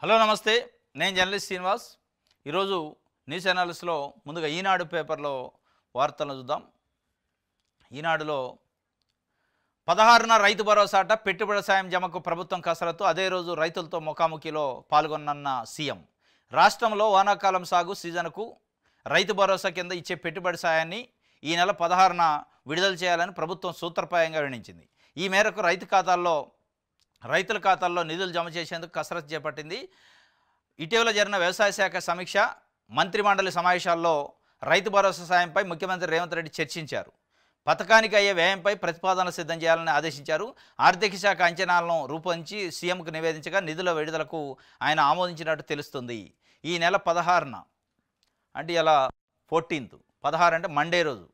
Hello నమస్తే, నేను journalist Srinivas. ఈరోజు న్యూస్ అనాలిసిస్లో ముందుగా ఈనాడు పేపర్లో వార్తలను చూద్దాం. ఈనాడులో 16న రైతు భరోసాట పెట్టుబడి సాయం జమకు ప్రభుత్వం కసరత్తు. అదే రోజు రైతులతో ముఖాముఖిలో పాల్గొన్న సీఎం రాష్ట్రంలో వానాకాలం సాగు సీజన్కు రైతు భరోసా కింద ఇచ్చే పెట్టుబడి సాయాన్ని ఈ నెల 16న విడుదల చేయాలని ప్రభుత్వం సూత్రప్రాయంగా వెల్లడించింది. ఈ మేరకు రైతుల ఖాతాల్లో నిధులు జమ చేసేందుకు కసరత్తు చేపట్టింది. ఇటీవల జరిగిన వ్యవసాయ శాఖ సమీక్ష మంత్రిమండలి సమావేశాల్లో రైతు భరోసా సాయంపై ముఖ్యమంత్రి రేవంత్ రెడ్డి చర్చించారు. పథకానికి అయ్యే వ్యయంపై ప్రతిపాదనలు సిద్ధం చేయాలని ఆదేశించారు. ఆర్థిక శాఖ అంచనాలను రూపొందించి సీఎంకు నివేదించగా నిధుల విడుదలకు ఆయన ఆమోదించినట్టు తెలుస్తుంది. ఈ నెల 16న అంటే ఇలా 14th 16 అంటే మండే రోజు,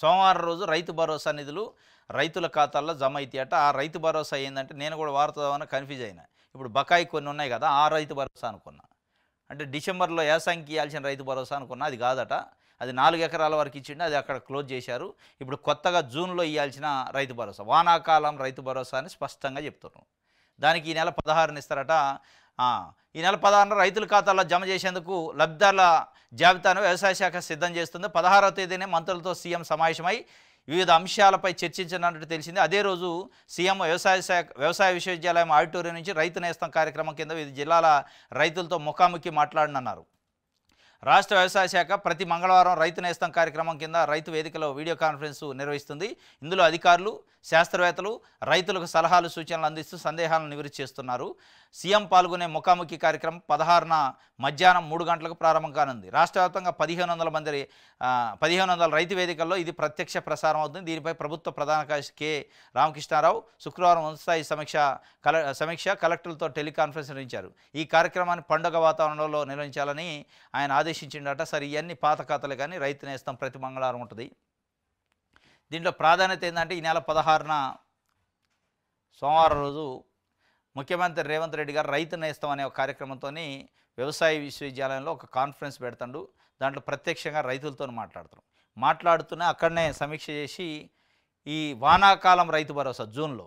సోమవారం రోజు రైతు భరోసా నిధులు రైతుల ఖాతాల్లో జమ అవుతాయట. ఆ రైతు భరోసా ఏంటంటే నేను కూడా వార్త కన్ఫ్యూజ్ అయినా. ఇప్పుడు బకాయి కొన్ని ఉన్నాయి కదా, ఆ రైతు భరోసా అనుకున్నా. అంటే డిసెంబర్లో యాసంగికి ఇవ్వాల్సిన రైతు భరోసా అనుకున్నా, అది కాదట. అది 4 ఎకరాల వరకు ఇచ్చిండు, అది అక్కడ క్లోజ్ చేశారు. ఇప్పుడు కొత్తగా జూన్లో ఇవ్వాల్సిన రైతు భరోసా, వానాకాలం రైతు భరోసా అని స్పష్టంగా చెప్తున్నారు. దానికి ఈ నెల 16న ఇస్తారట. ఈ నెల 16న రైతుల ఖాతాల్లో జమ చేసేందుకు లబ్ధిదారుల జాబితాను వ్యవసాయ శాఖ సిద్ధం చేస్తుంది. 16వ తేదీనే మంత్రులతో సీఎం సమావేశమై వివిధ అంశాలపై చర్చించినట్టు తెలిసింది. అదే రోజు సీఎం వ్యవసాయ విశ్వవిద్యాలయం ఆడిటోరియం నుంచి రైతు నేస్తం కార్యక్రమం కింద వివిధ జిల్లాల రైతులతో ముఖాముఖి మాట్లాడనున్నారు. రాష్ట్ర వ్యవసాయ శాఖ ప్రతి మంగళవారం రైతు నేస్తం కార్యక్రమం కింద రైతు వేదికలో వీడియో కాన్ఫరెన్స్ నిర్వహిస్తుంది. ఇందులో అధికారులు, శాస్త్రవేత్తలు రైతులకు సలహాలు, సూచనలు అందిస్తూ సందేహాలను నివృత్తి చేస్తున్నారు. సీఎం పాల్గొనే ముఖాముఖి కార్యక్రమం 16న మధ్యాహ్నం 3 గంటలకు ప్రారంభం కానుంది. రాష్ట్ర వ్యాప్తంగా 1500 రైతు వేదికల్లో ఇది ప్రత్యక్ష ప్రసారం అవుతుంది. దీనిపై ప్రభుత్వ ప్రధాన కార్యదర్శి కె రామకృష్ణారావు శుక్రవారం ఉన్నతస్థాయి సమీక్ష కలెక్టర్లతో టెలికాన్ఫరెన్స్ నిర్వహించారు. ఈ కార్యక్రమాన్ని పండుగ వాతావరణంలో నిర్వహించాలని ఆయన ఆదేశించిండట. సరే, ఇవన్నీ పాత ఖాతాలే కానీ రైతు నేస్తం ప్రతి మంగళవారం ఉంటుంది. దీంట్లో ప్రాధాన్యత ఏంటంటే ఈ నెల 16న సోమవారం రోజు ముఖ్యమంత్రి రేవంత్ రెడ్డి గారు రైతు నేస్తం అనే ఒక కార్యక్రమంతో వ్యవసాయ విశ్వవిద్యాలయంలో ఒక కాన్ఫరెన్స్ పెడతాడు. దాంట్లో ప్రత్యక్షంగా రైతులతో మాట్లాడుతూనే అక్కడనే సమీక్ష చేసి ఈ వానాకాలం రైతు భరోసా జూన్లో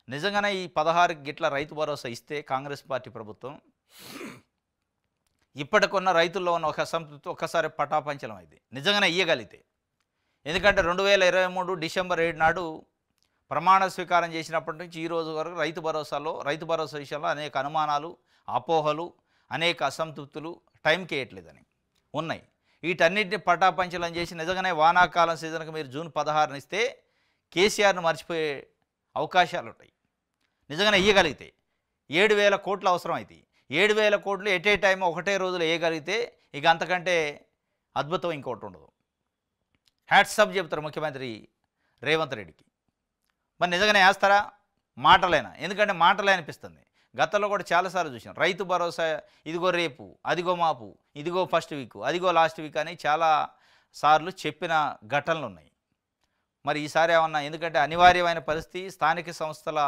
నిజంగానే ఈ 16కి గిట్ల రైతు భరోసా ఇస్తే కాంగ్రెస్ పార్టీ ప్రభుత్వం ఇప్పటికున్న రైతుల్లో ఉన్న ఒక అసంతృప్తి ఒక్కసారి పటాపంచలం అయింది నిజంగానే ఇయ్యగలిగితే. ఎందుకంటే 2023 డిసెంబర్ 7 నాడు ప్రమాణ స్వీకారం చేసినప్పటి నుంచి ఈ రోజు వరకు రైతు భరోసా విషయంలో అనేక అనుమానాలు, అపోహలు, అనేక అసంతృప్తులు టైంకి వేయట్లేదని ఉన్నాయి. వీటన్నిటిని పటాపంచలం చేసి నిజంగానే వానాకాలం సీజన్కి మీరు జూన్ 16న ఇస్తే కేసీఆర్ను మర్చిపోయే అవకాశాలు ఉంటాయి. నిజంగానే ఇయ్యగలిగితే 7,000 కోట్లు అవసరం అవుతాయి. 7,000 కోట్లు ఎట్ ఏ టైం ఒకటే రోజులో వేయగలిగితే ఇక అంతకంటే అద్భుతం ఇంకోటి ఉండదు. హ్యాట్సప్ చెప్తారు ముఖ్యమంత్రి రేవంత్ రెడ్డికి. మరి నిజంగానే వేస్తారా? మాటలేనా? ఎందుకంటే మాటలే అనిపిస్తుంది. గతంలో కూడా చాలాసార్లు చూసాం రైతు భరోసా ఇదిగో రేపు, అదిగో మాపు, ఇదిగో ఫస్ట్ వీక్, అదిగో లాస్ట్ వీక్ అని చాలా సార్లు చెప్పిన ఘటనలు ఉన్నాయి. మరి ఈసారి ఏమన్నా, ఎందుకంటే అనివార్యమైన పరిస్థితి, స్థానిక సంస్థల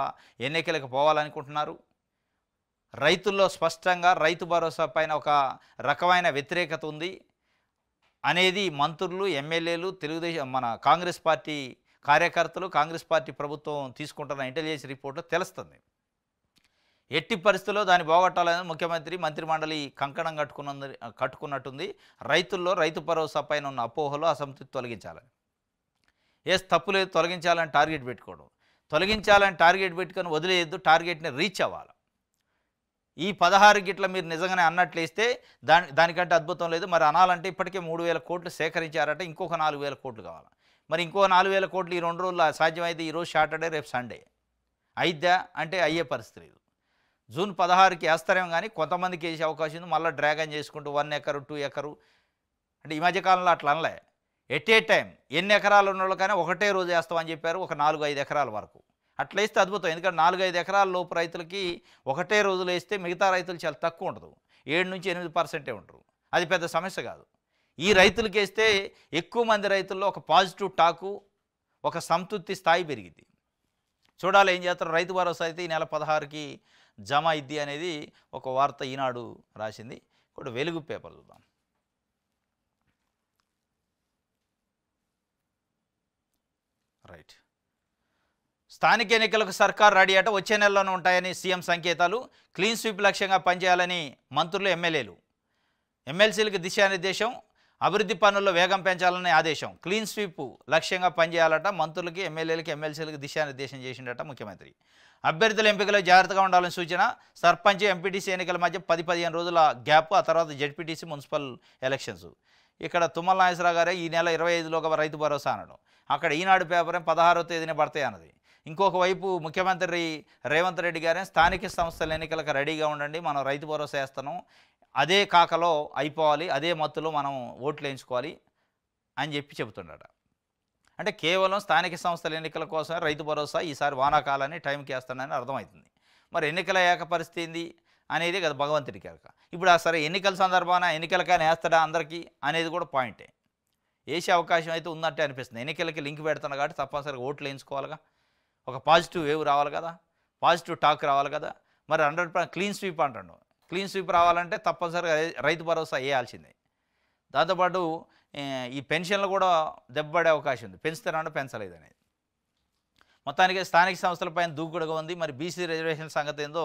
ఎన్నికలకు పోవాలనుకుంటున్నారు. రైతుల్లో స్పష్టంగా రైతు భరోసా పైన ఒక రకమైన వ్యతిరేకత ఉంది అనేది మంత్రులు, ఎమ్మెల్యేలు, తెలుగుదేశం మన కాంగ్రెస్ పార్టీ కార్యకర్తలు, కాంగ్రెస్ పార్టీ ప్రభుత్వం తీసుకుంటున్న ఇంటెలిజెన్స్ రిపోర్టు తెలుస్తుంది. ఎట్టి పరిస్థితుల్లో దాన్ని పోగొట్టాలని ముఖ్యమంత్రి మంత్రిమండలి కంకణం కట్టుకున్నట్టుంది. రైతుల్లో రైతు భరోసా పైన ఉన్న అపోహలు, అసంతృప్తి తొలగించాలని. తప్పు లేదు, తొలగించాలని టార్గెట్ పెట్టుకోవడం, తొలగించాలని టార్గెట్ పెట్టుకొని వదిలేయద్దు, టార్గెట్ని రీచ్ అవ్వాలి. ఈ 16 గిట్ల మీరు నిజంగానే అన్నట్లు ఇస్తే దానికంటే అద్భుతం లేదు. మరి అనాలంటే ఇప్పటికే 3,000 కోట్లు సేకరించారట, ఇంకొక 4,000 కోట్లు కావాలి. మరి ఇంకో 4,000 కోట్లు ఈ 2 రోజుల్లో సాధ్యమైతే ఈరోజు సాటర్డే, రేపు సండే అయిద్దా అంటే అయ్యే పరిస్థితి లేదు. జూన్ 16కి వేస్తారేమో కానీ కొంతమందికి వేసే అవకాశం ఉంది. మళ్ళీ డ్రాగన్ చేసుకుంటూ 1 ఎకరు 2 ఎకరు అంటే ఈ మధ్యకాలంలో అట్లా అనలే. ఎట్ ఏ టైం ఎన్ని ఎకరాలు ఉన్న వాళ్ళకైనా ఒకటే రోజు వేస్తామని చెప్పారు, ఒక 4-5 ఎకరాల వరకు. అట్లా వేస్తే అద్భుతం. ఎందుకంటే 4-5 ఎకరాల లోపు రైతులకి ఒకటే రోజులు వేస్తే మిగతా రైతులు చాలా తక్కువ ఉంటుంది, 7-8% ఉంటారు. అది పెద్ద సమస్య కాదు. ఈ రైతులకి వేస్తే ఎక్కువ మంది రైతుల్లో ఒక పాజిటివ్ టాకు, ఒక సంతృప్తి స్థాయి పెరిగింది. చూడాలి ఏం చేస్తారు. రైతు భరోసా అయితే ఈ నెల 16కి జమ అయింది అనేది ఒక వార్త ఈనాడు రాసింది. ఇప్పుడు వెలుగు పేపర్ చూద్దాం. రైట్, స్థానిక ఎన్నికలకు సర్కార్ రెడీ అట వచ్చే నెలలోనే ఉంటాయని సీఎం సంకేతాలు. క్లీన్ స్వీప్ లక్ష్యంగా పనిచేయాలని మంత్రులు ఎమ్మెల్యేలు. ఎమ్మెల్సీలకు దిశానిర్దేశం. అభివృద్ధి పనుల్లో వేగం పెంచాలని ఆదేశం. క్లీన్ స్వీప్ లక్ష్యంగా పనిచేయాలట మంత్రులకి ఎమ్మెల్యేలకి ఎమ్మెల్సీలకు దిశానిర్దేశం చేసిండట ముఖ్యమంత్రి. అభ్యర్థుల ఎంపికలో జాగ్రత్తగా ఉండాలని సూచన. సర్పంచ్ ఎంపీటీసీ ఎన్నికల మధ్య 10-15 రోజుల గ్యాప్, ఆ తర్వాత జెడ్పీటీసీ మున్సిపల్ ఎలక్షన్స్. ఇక్కడ తుమ్మల నాగేశ్వరరావు గారే ఈ నెల 25లోగా రైతు భరోసా అనడం. అక్కడ ఈనాడు పేపరే 16వ తేదీనే పడతాయి అన్నది. ఇంకొక వైపు ముఖ్యమంత్రి రేవంత్ రెడ్డి గారే స్థానిక సంస్థల ఎన్నికలకు రెడీగా ఉండండి, మనం రైతు భరోసా వేస్తున్నాం, అదే కాకలో అయిపోవాలి, అదే మత్తులో మనం ఓట్లు వేయించుకోవాలి అని చెప్తున్నాడు. అంటే కేవలం స్థానిక సంస్థల ఎన్నికల కోసమే రైతు భరోసా ఈసారి వానాకాలాన్ని టైంకి వేస్తానని అర్థమవుతుంది. మరి ఎన్నికల ఏక పరిస్థితి ఏంది అనేది కదా భగవంతుడికి ఎరక. ఇప్పుడు సరే ఎన్నికల సందర్భాన ఎన్నికలకైనా వేస్తాడా అందరికీ అనేది కూడా పాయింటే. వేసే అవకాశం అయితే ఉందంటే అనిపిస్తుంది. ఎన్నికలకి లింక్ పెడుతున్నా కాబట్టి తప్పనిసరిగా ఓట్లు వేయించుకోవాలిగా, ఒక పాజిటివ్ వేవ్ రావాలి కదా, పాజిటివ్ టాక్ రావాలి కదా. మరి 100% క్లీన్ స్వీప్ అంటాడు. క్లీన్ స్వీప్ రావాలంటే తప్పనిసరిగా రైతు భరోసా వేయాల్సిందే. దాంతోపాటు ఈ పెన్షన్లు కూడా దెబ్బపడే అవకాశం ఉంది, పెంచుతారంటే పెంచలేదు అనేది. మొత్తానికి స్థానిక సంస్థలపైన దూకుడుగా ఉంది. మరి బీసీ రిజర్వేషన్ సంగతి ఏందో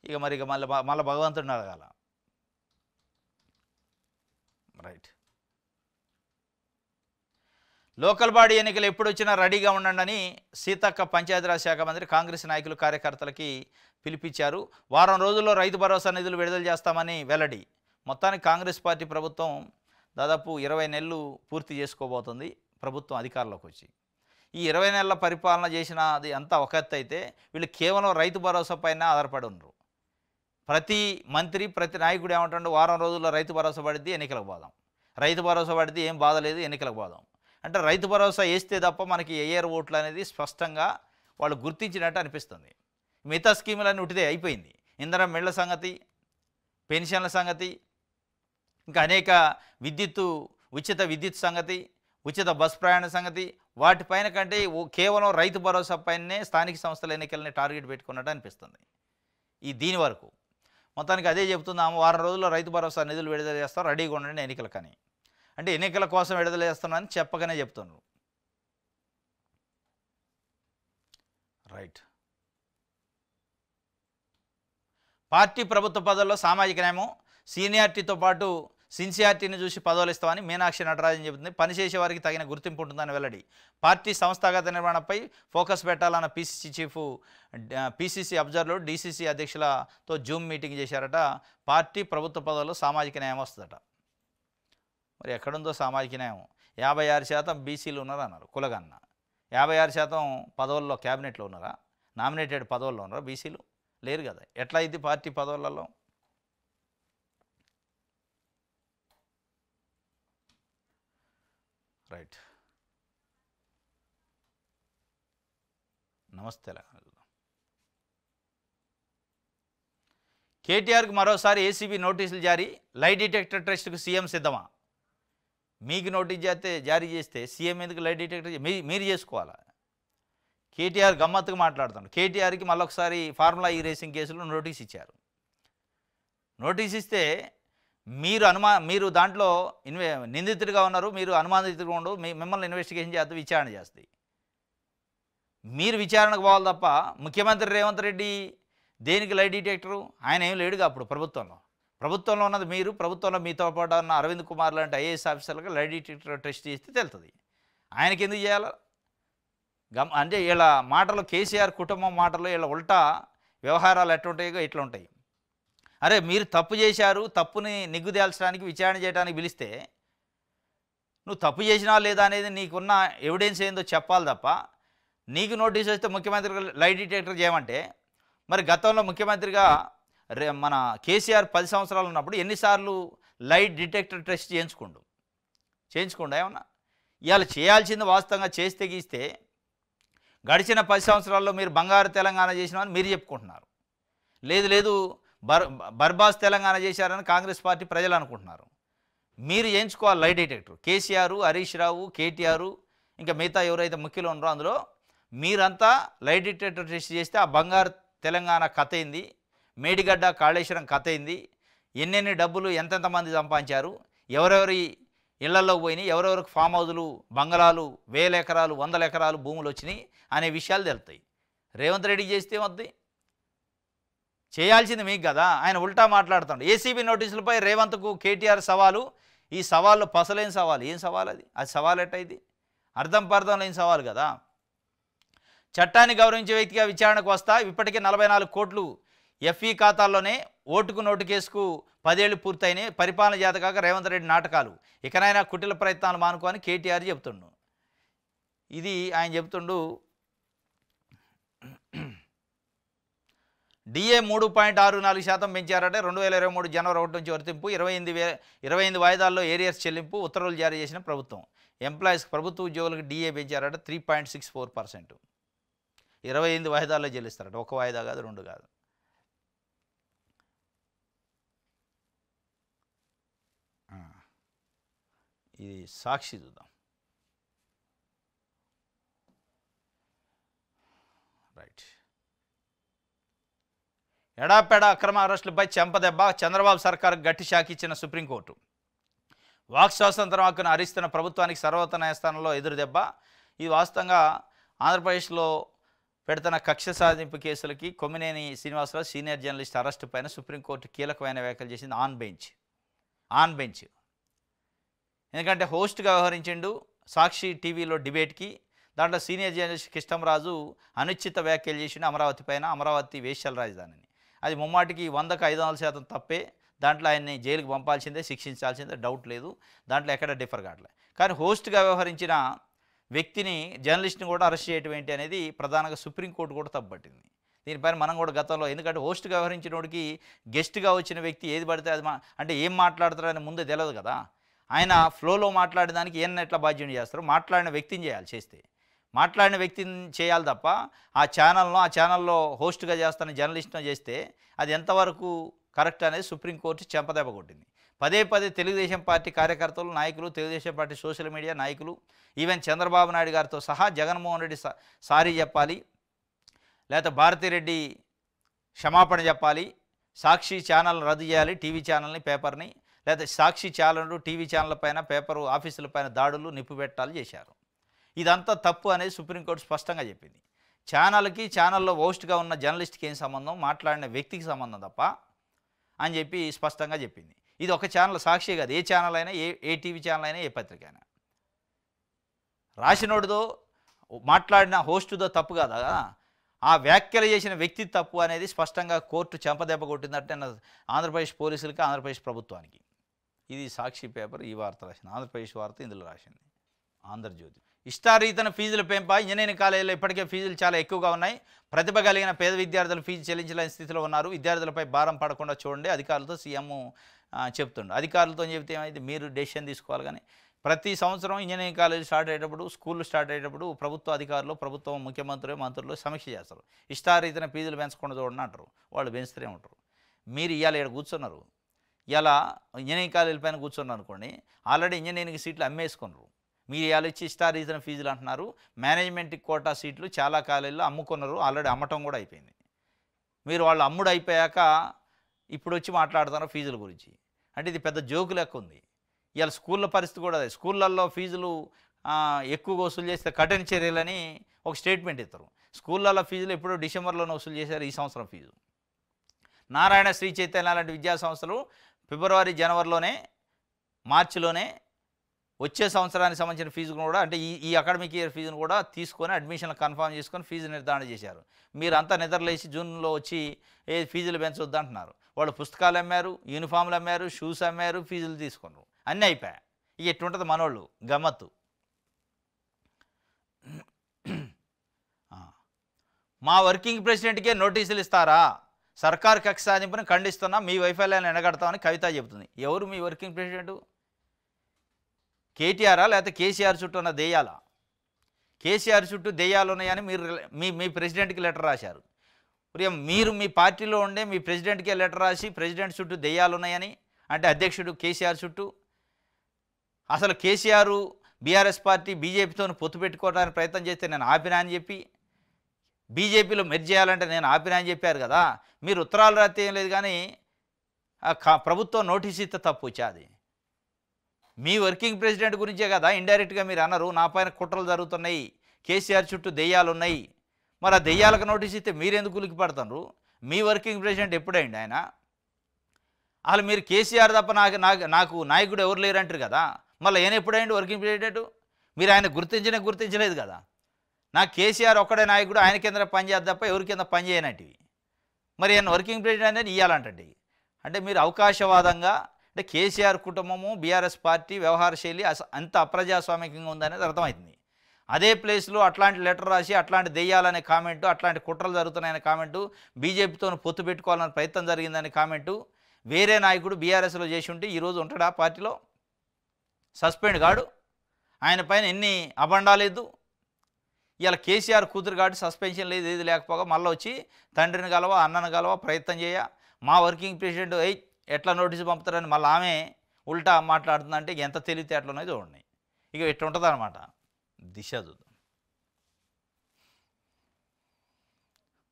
ఇక మళ్ళీ భగవంతుడిని అడగాల. రైట్. లోకల్ బాడీ ఎన్నికలు ఎప్పుడు వచ్చినా రెడీగా ఉండండి అని సీతక్క పంచాయతీరాజ్ శాఖ మంత్రి కాంగ్రెస్ నాయకులు కార్యకర్తలకి పిలిపించారు. వారం రోజుల్లో రైతు భరోసా నిధులు విడుదల చేస్తామని వెల్లడి. మొత్తానికి కాంగ్రెస్ పార్టీ ప్రభుత్వం దాదాపు 20 నెలలు పూర్తి చేసుకోబోతుంది ప్రభుత్వం అధికారంలోకి వచ్చి. ఈ 20 నెలల పరిపాలన చేసినది అంతా ఒక ఎత్తు అయితే వీళ్ళు కేవలం రైతు భరోసా పైన ఆధారపడి ఉన్నారు. ప్రతి మంత్రి ప్రతి నాయకుడు ఏమంటాడు, వారం రోజుల్లో రైతు భరోసా పడిద్ది ఎన్నికలకు పోదాం, రైతు భరోసా పడితే ఏం బాధ లేదు ఎన్నికలకు పోదాం అంటే రైతు భరోసా వేస్తే తప్ప మనకి ఏఆర్ ఓట్లు అనేది స్పష్టంగా వాళ్ళు గుర్తించినట్టు అనిపిస్తుంది. మిగతా స్కీములన్నీ ఉట్టిదే అయిపోయింది. ఇంధనం మిళ్ల సంగతి, పెన్షన్ల సంగతి, ఇంకా అనేక ఉచిత విద్యుత్ సంగతి, ఉచిత బస్ ప్రయాణ సంగతి, వాటిపైన కంటే కేవలం రైతు భరోసా పైనే స్థానిక సంస్థల ఎన్నికలని టార్గెట్ పెట్టుకున్నట్టు అనిపిస్తుంది. దీని వరకు మొత్తానికి అదే చెప్తున్నాము, వారం రోజుల్లో రైతు భరోసా నిధులు విడుదల చేస్తాం, రెడీగా ఉండండి ఎన్నికలకని. అంటే ఎన్నికల కోసం విడుదల చేస్తున్నామని చెప్పగానే చెప్తున్నారు. రైట్. పార్టీ ప్రభుత్వ పదవుల్లో సామాజిక న్యాయం, సీనియారిటీతో పాటు సిన్సియారిటీని చూసి పదవులు ఇస్తామని మీనాక్షి నటరాజన్ చెబుతుంది. పనిచేసే వారికి తగిన గుర్తింపు ఉంటుందని వెల్లడి. పార్టీ సంస్థాగత నిర్మాణంపై ఫోకస్ పెట్టాలన్న PCC chief, PCC observer, DCC అధ్యక్షులతో జూమ్ మీటింగ్ చేశారట. పార్టీ ప్రభుత్వ పదవుల్లో సామాజిక న్యాయం వస్తుందట. మరి ఎక్కడుందో సామాజిక న్యాయం? 56% బీసీలు ఉన్నారు అన్నారు కులగన్న. 56% పదవుల్లో క్యాబినెట్లో ఉన్నారా, నామినేటెడ్ పదవుల్లో ఉన్నారా? బీసీలు లేరు కదా. ఎట్లా ఇది పార్టీ పదవులలో? రైట్. నమస్తే. కేటీఆర్కి మరోసారి ఏసీబీ నోటీసులు జారీ. లై డిటెక్టర్ టెస్ట్కు సీఎం సిద్ధమా? మీకు నోటీస్ జారీ చేస్తే సీఎం ఎందుకు లై డిటెక్టర్ మీరు చేసుకోవాలా? కేటీఆర్ గమ్మత్తుగా మాట్లాడుతున్నాడు. కేటీఆర్కి మళ్ళొకసారి ఫార్ములా ఈ రేసింగ్ కేసులో నోటీస్ ఇచ్చారు. నోటీస్ ఇస్తే మీరు దాంట్లో నిందితుడిగా ఉన్నారు, మీరు అనుమానితుడిగా ఉండవు, మిమ్మల్ని ఇన్వెస్టిగేషన్ చేస్తే విచారణ చేస్తాయి. మీరు విచారణకు పోవాలి తప్ప ముఖ్యమంత్రి రేవంత్ రెడ్డి దేనికి లై డిటెక్టరు? ఆయన ఏం లేడుగా అప్పుడు ప్రభుత్వంలో ఉన్నది మీరు. ప్రభుత్వంలో మీతో పాటు ఉన్న అరవింద్ కుమార్ లాంటి ఐఏఎస్ ఆఫీసర్లకు లై డిటెక్టర్ టెస్ట్ చేస్తే తెలుస్తుంది. ఆయనకి ఎందుకు చేయాలి? అంటే వీళ్ళ మాటలు, కేసీఆర్ కుటుంబం మాటలు, వీళ్ళ ఉల్టా వ్యవహారాలు ఎట్లుంటాయో ఇట్లా ఉంటాయి. అరే మీరు తప్పు చేశారు, తప్పుని నిగ్గుదేల్చడానికి విచారణ చేయడానికి పిలిస్తే నువ్వు తప్పు చేసినా లేదా అనేది నీకున్న ఎవిడెన్స్ ఏందో చెప్పాలి తప్ప నీకు నోటీస్ వస్తే ముఖ్యమంత్రి లై డిటెక్టర్ చేయమంటే, మరి గతంలో ముఖ్యమంత్రిగా మన కేసీఆర్ 10 సంవత్సరాలు ఉన్నప్పుడు ఎన్నిసార్లు లై డిటెక్టర్ టెస్ట్ చేయించుకోండు ఏమన్నా? ఇవాళ చేయాల్సింది వాస్తవంగా చేస్తే గీస్తే గడిచిన 10 సంవత్సరాల్లో మీరు బంగారు తెలంగాణ చేసినామని మీరు చెప్పుకుంటున్నారు. లేదు బర్బాస్ తెలంగాణ చేశారని కాంగ్రెస్ పార్టీ ప్రజలు అనుకుంటున్నారు. మీరు చేయించుకోవాలి లై డిటెక్టర్. కేసీఆర్, హరీష్ రావు, కేటీఆర్, ఇంకా మిగతా ఎవరైతే ముఖ్యులు ఉన్నారో అందులో మీరంతా లై డిటెక్టర్ టెస్ట్ చేస్తే ఆ బంగారు తెలంగాణ కథ ఏంది, మేడిగడ్డ కాళేశ్వరం కథ ఏంది, ఎన్నెన్ని డబ్బులు ఎంతెంతమంది సంపాదించారు, ఎవరెవరి ఇళ్లలో పోయినాయి, ఎవరెవరికి ఫామ్ హౌజులు, బంగళాలు, 1000 ఎకరాలు 100 ఎకరాలు భూములు వచ్చినాయి అనే విషయాలు తెలుస్తాయి. రేవంత్ రెడ్డికి చేస్తే ఏమవుద్ది? చేయాల్సింది మీకు కదా. ఆయన ఉల్టా మాట్లాడుతాడు. ఏసీబీ నోటీసులపై రేవంత్కు కేటీఆర్ సవాలు. ఈ సవాల్లో పసలేని సవాలు. ఏం సవాల్ అది? అది సవాల్ ఎట్టయిది? అర్థం పర్థం లేని సవాలు కదా. చట్టాన్ని గౌరవించే వ్యక్తిగా విచారణకు వస్తా. ఇప్పటికే 44 కోట్లు ఎఫ్ఈ ఖాతాల్లోనే. ఓటుకు నోటు కేసుకు 10 ఏళ్లు పూర్తయినాయి. పరిపాలన చేతకాక రేవంత్ రెడ్డి నాటకాలు. ఇకనైనా కుటిల ప్రయత్నాలు మానుకోని కేటీఆర్ చెబుతుండు. ఇది ఆయన చెబుతుండు. డిఏ 3.64% పెంచారట. 2023 జనవరి 1 నుంచి వర్తింపు. 28 వాయిదాల్లో ఏరియర్స్ చెల్లింపు ఉత్తర్వులు జారీ చేసిన ప్రభుత్వం. ఎంప్లాయీస్ ప్రభుత్వ ఉద్యోగులకు డిఏ పెంచారట 3.64%. 28 వాయిదాల్లో చెల్లిస్తారట. ఒక వాయిదా కాదు, 2 కాదు. ఇది సాక్షి చూద్దాం. రైట్. ఎడాపెడా అక్రమ అరెస్టులపై చెంపదెబ్బ. చంద్రబాబు సర్కారుకు గట్టి షాక్ ఇచ్చిన సుప్రీంకోర్టు. వాక్ స్వాతంత్రం హక్కును హరిస్తున్న ప్రభుత్వానికి సర్వోన్నత న్యాయస్థానంలో ఎదురుదెబ్బ. ఇది వాస్తవంగా ఆంధ్రప్రదేశ్లో పెడుతున్న కక్ష సాధింపు కేసులకి Kommineni Srinivasa Rao senior journalist arrest పైన సుప్రీంకోర్టు కీలకమైన వ్యాఖ్యలు చేసింది. On bench. ఎందుకంటే హోస్ట్గా వ్యవహరించిండు సాక్షి టీవీలో డిబేట్కి. దాంట్లో సీనియర్ జర్నలిస్ట్ కృష్ణంరాజు అనుచిత వ్యాఖ్యలు చేసిండు అమరావతి పైన. అమరావతి వేశ్యల రాజధానిని. అది ముమ్మాటికి 100కు 500% తప్పే. దాంట్లో ఆయన్ని జైలుకి పంపాల్సిందే, శిక్షించాల్సిందే, డౌట్ లేదు. దాంట్లో ఎక్కడ డిఫర్ కావట్లేదు. కానీ హోస్ట్గా వ్యవహరించిన వ్యక్తిని, జర్నలిస్ట్ని కూడా అరెస్ట్ చేయడం ఏంటి అనేది ప్రధానంగా సుప్రీంకోర్టు కూడా తప్పుపట్టింది. దీనిపైన మనం కూడా గతంలో, ఎందుకంటే హోస్ట్గా వ్యవహరించిన వాడికి గెస్ట్గా వచ్చిన వ్యక్తి ఏది పడితే అది అంటే ఏం మాట్లాడతారని ముందే తెలియదు కదా. ఆయన ఫ్లోలో మాట్లాడడానికి ఏమన్నా ఎట్లా బాధ్యత చేస్తారు? మాట్లాడిన వ్యక్తిని చేయాలి. చేస్తే మాట్లాడిన వ్యక్తిని చేయాలి తప్ప ఆ ఛానల్లో హోస్ట్గా చేస్తున్న జర్నలిస్ట్ను చేస్తే అది ఎంతవరకు కరెక్ట్ అనేది సుప్రీంకోర్టు చెంపదెబ్బ కొట్టింది. పదే తెలుగుదేశం పార్టీ కార్యకర్తలు, నాయకులు, తెలుగుదేశం పార్టీ సోషల్ మీడియా నాయకులు, ఈవెన్ చంద్రబాబు నాయుడు గారితో సహా జగన్మోహన్ రెడ్డి సారీ చెప్పాలి, లేకపోతే భారతిరెడ్డి క్షమాపణ చెప్పాలి, సాక్షి ఛానల్ రద్దు చేయాలి, టీవీ ఛానల్ని, పేపర్ని, లేదా సాక్షి ఛానళ్ళు, టీవీ ఛానళ్ళ పైన, పేపరు ఆఫీసుల పైన దాడులు, నిప్పు పెట్టాలు చేశారు. ఇదంతా తప్పు అనేది సుప్రీంకోర్టు స్పష్టంగా చెప్పింది. ఛానల్లో హోస్ట్గా ఉన్న జర్నలిస్ట్కి ఏం సంబంధం, మాట్లాడిన వ్యక్తికి సంబంధం తప్ప అని చెప్పి స్పష్టంగా చెప్పింది. ఇది ఒక ఛానల్, సాక్షి కాదు, ఏ ఛానల్ అయినా, ఏ టీవీ ఛానల్ అయినా, ఏ పత్రిక అయినా. రాసినోడిదో మాట్లాడిన హోస్టుదో తప్పు కాదా, ఆ వ్యాఖ్యలు చేసిన వ్యక్తి తప్పు అనేది స్పష్టంగా కోర్టు చెంపదెబ్బ కొట్టిందంటే ఆంధ్రప్రదేశ్ పోలీసులకి, ఆంధ్రప్రదేశ్ ప్రభుత్వానికి. ఇది సాక్షి పేపర్ ఈ వార్త రాసింది. ఆంధ్రప్రదేశ్ వార్త ఇందులో రాసింది. ఆంధ్రజ్యోతి. ఇష్టారీతన ఫీజుల పెంప. ఇంజనీరింగ్ కాలేజీలో ఇప్పటికే ఫీజులు చాలా ఎక్కువగా ఉన్నాయి. ప్రతిభ కలిగిన పేద విద్యార్థులు ఫీజు చెల్లించలేని స్థితిలో ఉన్నారు. విద్యార్థులపై భారం పడకుండా చూడండి అధికారులతో సీఎం చెప్తుండు. అధికారులతో చెబితే ఏమైంది, మీరు డెసిషన్ తీసుకోవాలి. కానీ ప్రతి సంవత్సరం ఇంజనీరింగ్ కాలేజ్ స్టార్ట్ అయ్యేటప్పుడు, స్కూళ్ళు స్టార్ట్ అయ్యేటప్పుడు ప్రభుత్వ అధికారులు, ప్రభుత్వం మంత్రులు సమీక్ష చేస్తారు. ఇష్టారీతన ఫీజులు పెంచకుండా చూడండి అంటారు. వాళ్ళు పెంచుతూనే ఉంటారు. మీరు ఇవాళ ఇక్కడ కూర్చున్నారు, ఇలా ఇంజనీరింగ్ కాలేజీల పైన కూర్చున్నారు అనుకోండి, ఆల్రెడీ ఇంజనీరింగ్ సీట్లు అమ్మేసుకున్నారు. మీరు ఇవాళ ఇచ్చి ఇష్టారీతన ఫీజులు అంటున్నారు. మేనేజ్మెంట్ కోటా సీట్లు చాలా కాలేజీలో అమ్ముకున్నారు, ఆల్రెడీ అమ్మటం కూడా అయిపోయింది. మీరు వాళ్ళు అమ్ముడు అయిపోయాక ఇప్పుడు వచ్చి మాట్లాడుతున్నారు ఫీజుల గురించి. అంటే ఇది పెద్ద జోకు లెక్క ఉంది. ఇవాళ స్కూళ్ళ పరిస్థితి కూడా అదే. స్కూళ్ళల్లో ఫీజులు ఎక్కువగా వసూలు చేస్తే కఠిన చర్యలని ఒక స్టేట్మెంట్ ఇస్తారు. స్కూళ్ళల్లో ఫీజులు ఎప్పుడో డిసెంబర్లోనే వసూలు చేశారు. ఈ సంవత్సరం ఫీజు నారాయణ, శ్రీ చైతన్య లాంటి విద్యా సంస్థలు ఫిబ్రవరి, జనవరిలోనే, మార్చిలోనే వచ్చే సంవత్సరానికి సంబంధించిన ఫీజును కూడా, అంటే ఈ అకాడమిక్ ఇయర్ ఫీజును కూడా తీసుకొని అడ్మిషన్లు కన్ఫర్మ్ చేసుకొని ఫీజు నిర్ధారణ చేశారు. మీరంతా నిద్రలేసి జూన్లో వచ్చి ఫీజులు పెంచొద్దు అంటున్నారు. వాళ్ళు పుస్తకాలు అమ్మారు, యూనిఫామ్లు అమ్మారు, షూస్ అమ్మారు, ఫీజులు తీసుకున్నారు. అన్నీ అయిపోయాయి. ఇక ఎట్లుంటుంది మనోళ్ళు గమ్మత్తు. మా వర్కింగ్ ప్రెసిడెంట్కే నోటీసులు ఇస్తారా? సర్కారు కక్ష సాధింపుని ఖండిస్తున్నా, మీ వైఫల్యాన్ని ఎండగడతామని కవిత చెబుతుంది. ఎవరు మీ వర్కింగ్ ప్రెసిడెంట్? కేటీఆరా లేకపోతే కేసీఆర్ చుట్టూ ఉన్న దెయ్యాలా? కేసీఆర్ చుట్టూ దెయ్యాలు ఉన్నాయని మీరు మీ ప్రెసిడెంట్కి లెటర్ రాశారు. మీరు మీ పార్టీలో ఉండే మీ ప్రెసిడెంట్కే లెటర్ రాసి ప్రెసిడెంట్ చుట్టూ దెయ్యాలు ఉన్నాయని, అంటే అధ్యక్షుడు కేసీఆర్ చుట్టూ. అసలు కేసీఆర్ బీఆర్ఎస్ పార్టీ బీజేపీతో పొత్తు పెట్టుకోవడానికి ప్రయత్నం చేస్తే నేను ఆపినా అని చెప్పి, బీజేపీలో మెర్జ్ చేయాలంటే నేను ఆపినా అని చెప్పారు కదా. మీరు ఉత్తరాలు రాస్తే ఏం లేదు, కానీ ప్రభుత్వం నోటీస్ ఇస్తే తప్పు వచ్చేది. మీ వర్కింగ్ ప్రెసిడెంట్ గురించే కదా ఇండైరెక్ట్గా మీరు అన్నారు, నా పైన కుట్రలు జరుగుతున్నాయి, కేసీఆర్ చుట్టూ దెయ్యాలు ఉన్నాయి, మరి ఆ దెయ్యాలకు నోటీస్ ఇస్తే మీరెందుకు ఉలికి పడతారు? మీ వర్కింగ్ ప్రెసిడెంట్ ఎప్పుడైంది ఆయన? అసలు మీరు కేసీఆర్ తప్ప నాకు నాయకుడు ఎవరు లేరంటారు కదా, మళ్ళీ ఈయన ఎప్పుడైంది వర్కింగ్ ప్రెసిడెంట్? మీరు ఆయన గుర్తించలేదు కదా. నాకు కేసీఆర్ ఒక్కడే నాయకుడు, ఆయన కింద పనిచేద్ద తప్ప ఎవరి కింద పని చేయనట్టివి. మరి ఆయన వర్కింగ్ ప్రెసిడెంట్ అని ఇవ్వాలంటండి. అంటే మీరు అవకాశవాదంగా, అంటే కేసీఆర్ కుటుంబము బీఆర్ఎస్ పార్టీ వ్యవహార శైలి అంత అప్రజాస్వామికంగా ఉందనేది అర్థమవుతుంది. అదే ప్లేస్లో అట్లాంటి లెటర్ రాసి అట్లాంటి దెయ్యాలనే కామెంటు, అట్లాంటి కుట్రలు జరుగుతున్నాయనే కామెంటు, బీజేపీతో పొత్తు పెట్టుకోవాలనే ప్రయత్నం జరిగిందనే కామెంటు వేరే నాయకుడు బీఆర్ఎస్లో చేసి ఉంటే ఈరోజు ఉంటాడా పార్టీలో? సస్పెండ్ కాడు. ఆయన పైన ఎన్ని అబండాలేదు. ఇలా కేసీఆర్ కూతురు కాబట్టి సస్పెన్షన్ లేదు, ఏది లేకపోగా మళ్ళీ వచ్చి తండ్రిని కలవ అన్నను కలవ ప్రయత్నం చేయ, మా వర్కింగ్ ప్రెసిడెంట్ ఎట్లా నోటీసు పంపుతారని మళ్ళీ ఆమె ఉల్టా మాట్లాడుతుందంటే ఎంత తెలివితే అట్లనే చూడండి. ఇక ఎట్లా ఉంటుంది అనమాట దిశ. చూద్దాం.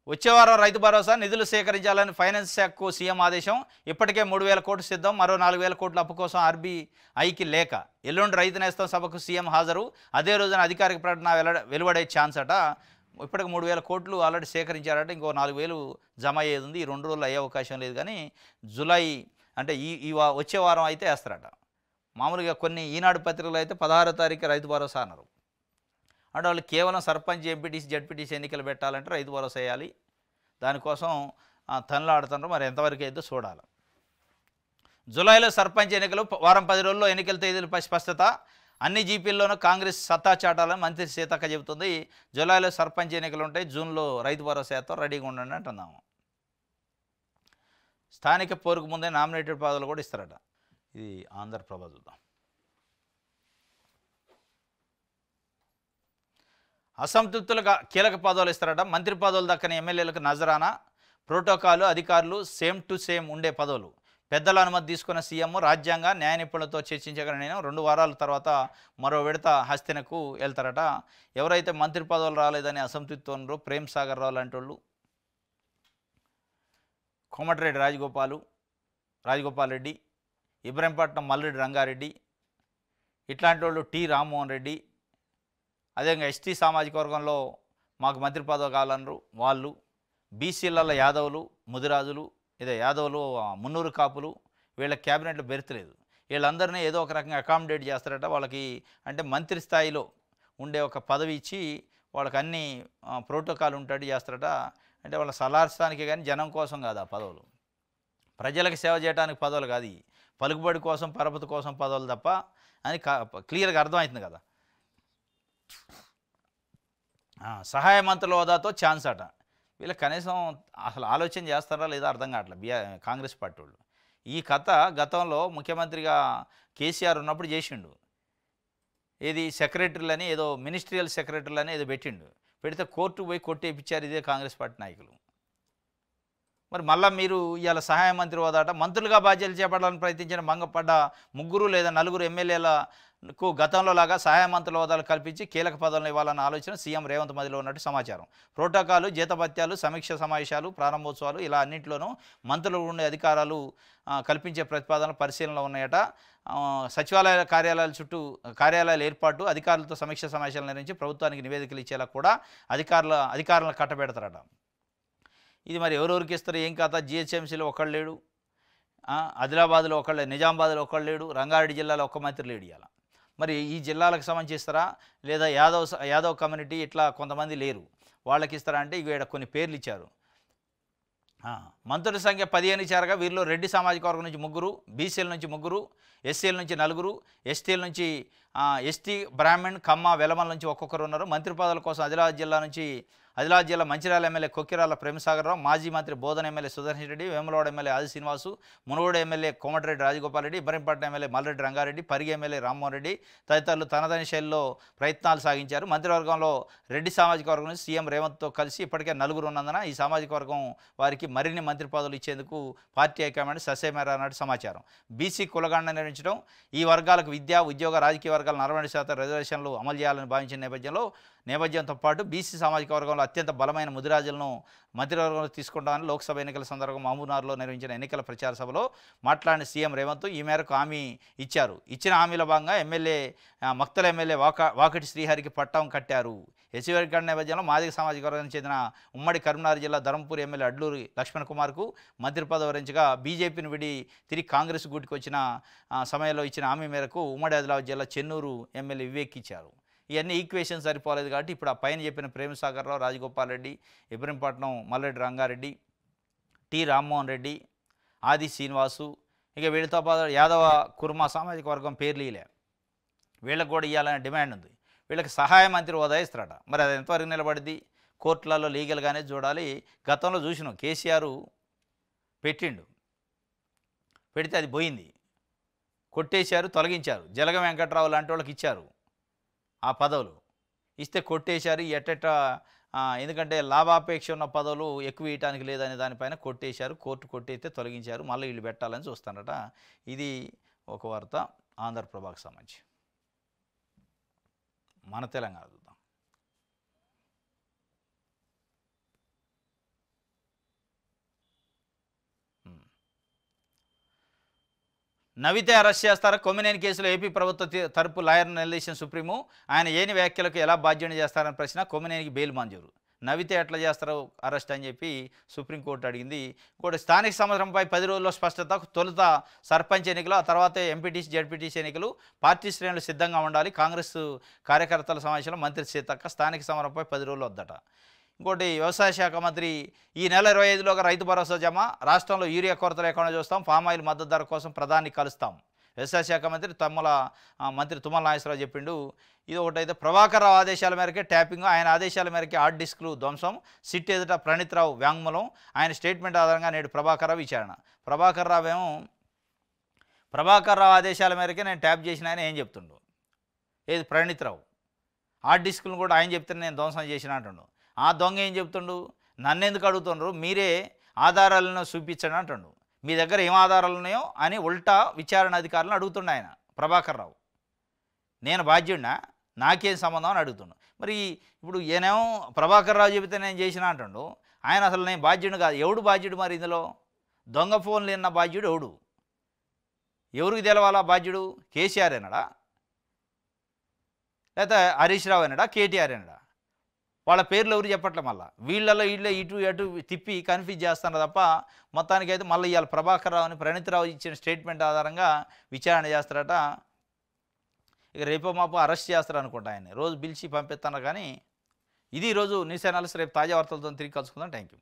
వచ్చే వారం రైతు భరోసా నిధులు సేకరించాలని ఫైనాన్స్ శాఖకు సీఎం ఆదేశం. ఇప్పటికే 3,000 కోట్లు సిద్ధం, మరో 4,000 కోట్ల అప్పు కోసం ఆర్బీఐకి లేఖ. ఎల్లుండి రైతు నేస్తం సభకు సీఎం హాజరు. అదే రోజున అధికారిక ప్రకటన వెలువడే ఛాన్స్ అట. ఇప్పటికి 3,000 కోట్లు ఆల్రెడీ సేకరించారట. ఇంకో 4,000 జమ అయ్యేది ఉంది. ఈ 2 రోజులు అయ్యే అవకాశం లేదు, కానీ జూలై అంటే ఈ వచ్చే వారం అయితే వేస్తారట. మామూలుగా కొన్ని ఈనాడు పత్రికలు అయితే 16వ తారీఖు రైతు భరోసా అన్నారు. అంటే వాళ్ళు కేవలం సర్పంచ్, ఎంపీటీసీ, జడ్పీటీసీ ఎన్నికలు పెట్టాలంటే రైతు భరోసా వేయాలి. దానికోసం తనలాడుతున్నారు. మరి ఎంతవరకు అయితే చూడాలి. జూలైలో సర్పంచ్ ఎన్నికలు, వారం 10 రోజుల్లో ఎన్నికల తేదీలపై స్పష్టత. అన్ని జీపీల్లోనూ కాంగ్రెస్ సత్తా చాటాలని మంత్రి సీతక్క చెబుతుంది. జూలైలో సర్పంచ్ ఎన్నికలు ఉంటాయి, జూన్లో రైతు భరోసా వేస్తాం, రెడీగా ఉండండి అంటున్నాము. స్థానిక పోరుకు ముందే నామినేటెడ్ పదవులు కూడా ఇస్తారట. ఇది ఆంధ్రప్రభ. చూద్దాం. అసంతృప్తులకు కీలక పదవులు ఇస్తారట. మంత్రి పదవులు దక్కని ఎమ్మెల్యేలకు నజరానా. ప్రోటోకాలు, అధికారులు సేమ్ టు సేమ్ ఉండే పదవులు. పెద్దల అనుమతి తీసుకున్న సీఎం రాజ్యాంగ న్యాయ నిపుణులతో చర్చించగల నేను 2 వారాల తర్వాత మరో విడత హస్తినకు వెళ్తారట. ఎవరైతే మంత్రి పదవులు రాలేదని అసంతృప్తి ఉన్నారో ప్రేమ్ సాగర్ రావు లాంటి వాళ్ళు, కోమటిరెడ్డి రాజగోపాల్ రెడ్డి, ఇబ్రహీంపట్నం మల్రెడ్డి రంగారెడ్డి, ఇట్లాంటి వాళ్ళు టి రామ్మోహన్ రెడ్డి, అదేవిధంగా ఎస్టీ సామాజిక వర్గంలో మాకు మంత్రి పదవి కావాలన్నారు వాళ్ళు, బీసీలలో యాదవులు, ముదిరాజులు, యాదవులు, మున్నూరు కాపులు, వీళ్ళ క్యాబినెట్లో బెర్తలేదు. వీళ్ళందరినీ ఏదో ఒక రకంగా అకామిడేట్ చేస్తారట. వాళ్ళకి అంటే మంత్రి స్థాయిలో ఉండే ఒక పదవి ఇచ్చి వాళ్ళకి అన్ని ప్రోటోకాల్ ఉంటాడు చేస్తారట. అంటే వాళ్ళ సలార్స్తానికి కానీ జనం కోసం కాదు ఆ పదవులు, ప్రజలకు సేవ చేయడానికి పదవులు కాదు, పలుకుబడి కోసం పరపతి కోసం పదవులు తప్ప అని క్లియర్గా అర్థమవుతుంది కదా. సహాయ మంత్రుల హోదాతో ఛాన్స్ అట. వీళ్ళకి కనీసం అసలు ఆలోచన చేస్తారా లేదా అర్థం కావట్లేదు కాంగ్రెస్ పార్టీ వాళ్ళు. ఈ కథ గతంలో ముఖ్యమంత్రిగా కేసీఆర్ ఉన్నప్పుడు చేసిండు. ఏది సెక్రటరీలని ఏదో మినిస్ట్రియల్ సెక్రటరీలని ఏదో పెట్టిండు. పెడితే కోర్టు పోయి కొట్టేపించారు ఇదే కాంగ్రెస్ పార్టీ నాయకులు. మరి మళ్ళీ మీరు ఇవాళ సహాయ మంత్రి హోదాట మంత్రులుగా బాధ్యతలు చేపట్టాలని ప్రయత్నించిన మంగపడ్డ 3 లేదా 4 ఎమ్మెల్యేలకు గతంలో లాగా సహాయ మంత్రుల హోదాలు కల్పించి కీలక పదవులను ఇవ్వాలన్న ఆలోచన సీఎం రేవంత్ మదిలో ఉన్నట్టు సమాచారం. ప్రోటోకాలు, జీతభత్యాలు, సమీక్ష సమావేశాలు, ప్రారంభోత్సవాలు ఇలా అన్నింటిలోనూ మంత్రులు ఉండే అధికారాలు కల్పించే ప్రతిపాదనలు పరిశీలనలో ఉన్నాయట. సచివాలయ కార్యాలయాల ఏర్పాటు, అధికారులతో సమీక్ష సమావేశాలు నిర్వహించి ప్రభుత్వానికి నివేదికలు ఇచ్చేలా కూడా అధికారులను కట్టబెడతారట. ఇది మరి ఎవరెవరికి ఇస్తారు ఏం కథ? జిహెచ్ఎంసీలో ఒకళ్ళు లేడు, ఆదిలాబాద్లో ఒకళ్ళు, నిజామాబాద్లో ఒకళ్ళు లేడు, రంగారెడ్డి జిల్లాలో ఒక్క మంత్రి లేడు. ఇవాళ మరి ఈ జిల్లాలకు సంబంధించి ఇస్తారా లేదా యాదవ్ కమ్యూనిటీ ఇట్లా కొంతమంది లేరు వాళ్ళకి ఇస్తారా అంటే ఇక కొన్ని పేర్లు ఇచ్చారు. మంత్రుల సంఖ్య 15 ఇచ్చారుగా. వీరిలో రెడ్డి సామాజిక వర్గం నుంచి 3, బీసీల నుంచి 3, ఎస్సీల నుంచి 4, ఎస్టీల నుంచి ఎస్టీ, బ్రాహ్మణ్, కమ్మ, వెలమల నుంచి ఒక్కొక్కరు ఉన్నారు. మంత్రి పదవుల కోసం ఆదిలాబాద్ జిల్లా మంచిర్యాల ఎమ్మెల్యే కొక్కిరాల ప్రేమసాగరరావు, మాజీ మంత్రి Bodhan MLA Sudarshan Reddy, Vemulawada MLA Aadi Srinivas, Munugode MLA Komatireddy Rajagopal Reddy, Ibrahimpatnam MLA Malreddy Rangareddy, Pargi MLA Rammohan Reddy తదితరులు తనదైన శైలిలో ప్రయత్నాలు సాగించారు. మంత్రివర్గంలో రెడ్డి సామాజిక వర్గం నుంచి సీఎం రేవంత్తో కలిసి ఇప్పటికే 4 ఉన్నందున ఈ సామాజిక వర్గం వారికి మరిన్ని మంత్రి పదవులు ఇచ్చేందుకు పార్టీ హైకమాండ్ ససేమేరా అన్నట్టు సమాచారం. బీసీ కులగణన నిర్వహించడం, ఈ వర్గాలకు విద్య, ఉద్యోగ, రాజకీయ వర్గాల 40% రిజర్వేషన్లు అమలు చేయాలని భావించిన నేపథ్యంలో నేపథ్యంతో పాటు బీసీ సామాజిక వర్గంలో అత్యంత బలమైన ముదిరాజులను మంత్రివర్గంలో తీసుకుంటామని లోక్సభ ఎన్నికల సందర్భంగా మహబూబ్నగర్లో నిర్వహించిన ఎన్నికల ప్రచార సభలో మాట్లాడిన సీఎం రేవంత్ ఈ మేరకు హామీ ఇచ్చారు. ఇచ్చిన హామీలో భాగంగా మక్తల ఎమ్మెల్యే వాకటి శ్రీహరికి పట్టం కట్టారు. ఎస్సీ వర్గీకరణ నేపథ్యంలో మాదిగ సామాజిక వర్గానికి చెందిన ఉమ్మడి కరీంనగర్ జిల్లా ధర్మపురి ఎమ్మెల్యే అడ్లూరి లక్ష్మణ్ కుమార్కు మంత్రి పదవి వరించగా బీజేపీని విడి తిరిగి కాంగ్రెస్ గూటికి వచ్చిన సమయంలో ఇచ్చిన హామీ మేరకు ఉమ్మడి ఆదిలాబాద్ జిల్లా చెన్నూరు ఎమ్మెల్యే వివేక్ ఇచ్చారు. ఇవన్నీ ఈక్వేషన్ సరిపోలేదు కాబట్టి ఇప్పుడు ఆ పైన చెప్పిన ప్రేమసాగర్ రావు, రాజగోపాల్ రెడ్డి, ఇబ్రహీంపట్నం మల్లెడ్డి రంగారెడ్డి, టి రామ్మోహన్ రెడ్డి, ఆది శ్రీనివాసు, ఇక వీళ్ళతో పాటు యాదవ కుర్మా సామాజిక వర్గం పేర్లు ఇలే వీళ్ళకి కూడా ఇవ్వాలనే డిమాండ్ ఉంది. వీళ్ళకి సహాయ మంత్రి హోదా ఇస్తారట. మరి అది ఎంతవరకు నిలబడింది? కోర్టులలో లీగల్గానే చూడాలి. గతంలో చూసినాం, కేసీఆర్ పెట్టిండు, పెడితే అది పోయింది, కొట్టేశారు, తొలగించారు. జలగం వెంకట్రావు లాంటి వాళ్ళకి ఇచ్చారు ఆ పదవులు, ఇస్తే కొట్టేశారు. ఎందుకంటే లాభాపేక్ష ఉన్న పదవులు ఎక్కువ ఇవ్వడానికి లేదనే దానిపైన కొట్టేశారు. కోర్టు కొట్టయితే తొలగించారు. మళ్ళీ వీళ్ళు పెట్టాలని చూస్తారట. ఇది ఒక వార్త ఆంధ్రప్రభకు సంబంధించి. మన తెలంగాణ చూద్దాం. నవితే అరెస్ట్ చేస్తారా? కొమ్మినేని కేసులో ఏపీ ప్రభుత్వ తరపు లాయర్ను నిలదీసిన సుప్రీము ఆయన ఏని వ్యాఖ్యలకు ఎలా బాధ్యత చేస్తారని ప్రశ్న. కొమ్మినేనికి బెయిల్ మంజూరు. నవితే ఎట్లా చేస్తారో అరెస్ట్ అని చెప్పి సుప్రీంకోర్టు అడిగింది. ఇంకోటి స్థానిక సంవత్సరంపై 10 రోజుల్లో స్పష్టత. తొలుత సర్పంచ్ ఎన్నికలు, ఆ తర్వాత ఎంపీటీసీ జడ్పీటీసీ ఎన్నికలు. పార్టీ శ్రేణులు సిద్ధంగా ఉండాలి. కాంగ్రెస్ కార్యకర్తల సమావేశంలో మంత్రి సీతక్క. స్థానిక సమరంపై 10 రోజులు వద్దట. ఇంకోటి వ్యవసాయ శాఖ మంత్రి ఈ నెల 25లోగా రైతు భరోసా జమ. రాష్ట్రంలో యూరియా కొరత లేకుండా చూస్తాం. పామాయిల్ మద్దతు ధర కోసం ప్రధాని కలుస్తాం. వ్యవసాయ శాఖ మంత్రి తుమ్మల నాగేశ్వరరావు చెప్పిండు. ఇది ఒకటైతే ప్రభాకర్ రావు ఆదేశాల మేరకే ట్యాపింగ్. ఆయన ఆదేశాల మేరకే హార్డ్ డిస్క్లు ధ్వంసం. సిట్ ఎదుట ప్రణీత్ రావు వ్యాంగ్మూలం. ఆయన స్టేట్మెంట్ ఆధారంగా నేడు ప్రభాకర్ రావు విచారణ. ప్రభాకర్ రావు ఆదేశాల మేరకే నేను ట్యాప్ చేసిన ఆయన ఏం చెప్తుండు? ఏది ప్రణీత్ రావు హార్డ్ డిస్క్లను కూడా ఆయన చెప్తే నేను ధ్వంసం చేసిన అంటుండు. ఆ దొంగ ఏం చెప్తుండు? నన్నెందుకు అడుగుతుండ్రు, మీరే ఆధారాలను చూపించండి అంటుండు. మీ దగ్గర ఏం ఆధారాలు ఉన్నాయో అని ఉల్టా విచారణ అధికారులను అడుగుతుండ ఆయన ప్రభాకర్ రావు. నేను బాధ్యుడినా, నాకేం సంబంధం అని అడుగుతుండు. మరి ఇప్పుడు ఈయనేమో ప్రభాకర్ రావు చెబితే నేను చేసిన అంటుండు. ఆయన అసలు నేను బాధ్యుడు కాదు. ఎవడు బాధ్యుడు? మరి ఇందులో దొంగ ఫోన్లు విన్న బాధ్యుడు ఎవడు? ఎవరికి తెలవాలా బాధ్యుడు? కేసీఆర్ అన్నాడా, లేకపోతే హరీష్ రావు అన్నాడా, కేటీఆర్ అన్నాడా? వాళ్ళ పేర్లు ఎవరు చెప్పట్లే. మళ్ళీ వీళ్ళలో ఇటు అటు తిప్పి కన్ఫ్యూజ్ చేస్తున్నారు తప్ప మొత్తానికైతే మళ్ళీ ఇవాళ ప్రభాకర్ రావుని ప్రణీత్ రావు ఇచ్చిన స్టేట్మెంట్ ఆధారంగా విచారణ చేస్తారట. ఇక రేపో మాపో అరెస్ట్ చేస్తారు అనుకుంటా. ఆయన రోజు పిలిచి పంపిస్తున్నారు. కానీ ఇది ఈరోజు న్యూస్ అనాలిసిస్. రేపు తాజా వార్తలతో తిరిగి కలుసుకుందాం. Thank you.